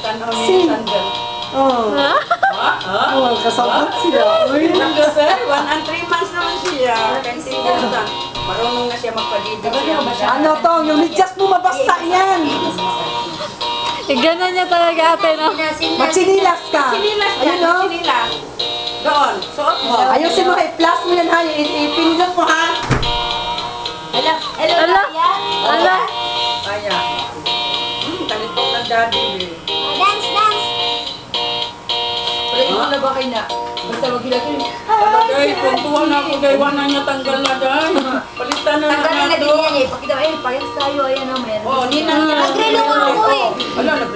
tanaw niya sandal. Oh. Oh, kasabot siya. Uy. Sir, 1 and 3 months naman siya. Marunong na siya magpadidig siya. Ano to? Yung medyas mo mabasa yan. Ganun niya talaga ate, no? Magsinilas ka. Sinilas ka, Ayun, no? sinilas. Doon, suot mo. Ayusin mo, i-plus mo yan ha. Ipinilot mo ha. Ala! Kaya. Talipong na daddy. Dance, dance! Pero ikaw na ba kayo na? Basta magilagay. Talagay, puntuwa na ako dahil wala niya tanggal na dahil. Palitan na Tanggalin na nato. din yan eh. Pakita mo, parehas tayo. Ayan o, meron. Oh, ninang niya. Nagrelo ako eh.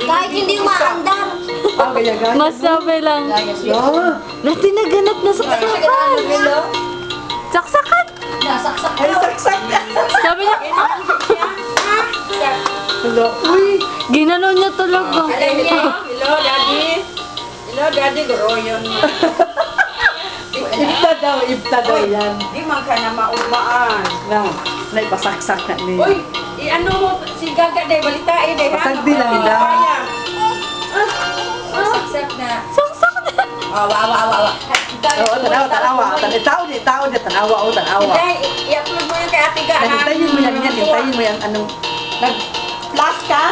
Kahit hindi umaandar. Ah, kaya ganyan. Masabi lang. Ah. Dati naganap na saksakan. Nagrelo? Saksakan! Nasaksak Ay, ko. saksak. Sabi niya, Hello. Uy. ginano niya talaga. Alam niya, hello daddy. Hello daddy, goroyon. Ibta daw yan. Di man ka na maumaan. Na, naipasaksak na ni. Uy, ano mo, si Gaga day, balitain day. Pasag di lang nila. Nasaksak na. Saksak na. Oo, tanawa. Tanawa. Hindi, i-upload mo yung kay Ate Ga. Hintayin mo yan. Hintayin mo yan. Anong, nag-flash ka?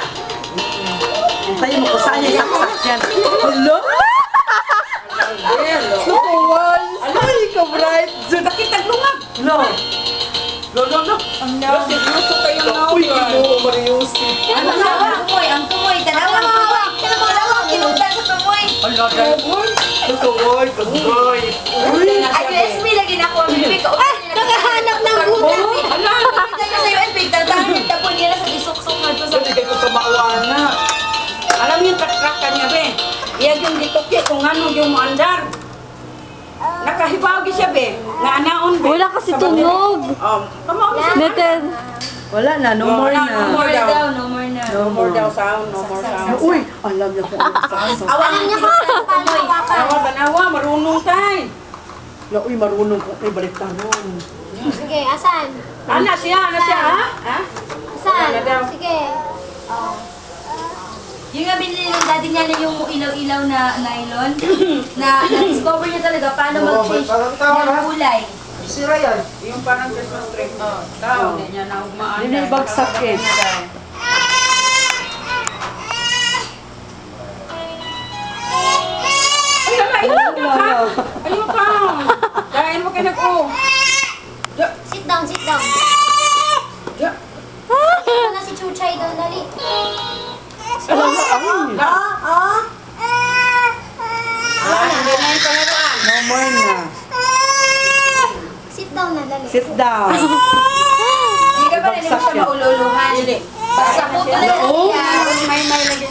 Hintayin mo kung saan yung saksak yan. Hello? Tukuwan. Ay, ka-bright. Bakit taglungag? No. No. Seryoso kayo na. Uy, mo, Mariusi. Ang tumoy, ang tumoy. Tanawa, tanawa. Kinutan sa tumoy. Tukuwan. Uy. Ay, USB lagi na ako. Ay, nakahanap ng Google. Kita niya sa USB. Tatahan tapon niya na sa isuksok na ito sa... Hindi ko kamawana. Alam yung track-trackan niya, be. Iyan yung ditokye kung anong yung muandar. Nakahibawagi siya, be. Nga anaon, be. Wala kasi tunog. Kamaon siya. Neten. Wala na, no more No na. more daw. No more na. No more daw sound, no more sound. Uy, alam niya kung ano sa Awan niya ka. Tumoy. Tanawa, marunong tayo. Uy, marunong ko. Ay, balik tanong. Sige, asan? Ana siya, ha? Ha? Asan? Wala daw. Sige. Yung nga binili ng daddy niya na yung ilaw-ilaw na nylon, na-discover niya talaga paano mag-change ng kulay. Yung parang Christmas tree. Tao, hindi niya na umaan. Hindi na ibagsak eh. Ay, ayaw ka! Ayaw ka! Dahil mo ka nag-o. Sit down, sit down. Ya. Ito na si Chuchay doon, dali. Wala Wala hindi na yung palaruan. No more na. Sit down na, dali. Sit down. Hindi ka ba na siya maululuhan? Hindi. Sa puto na lang yan. May lagi.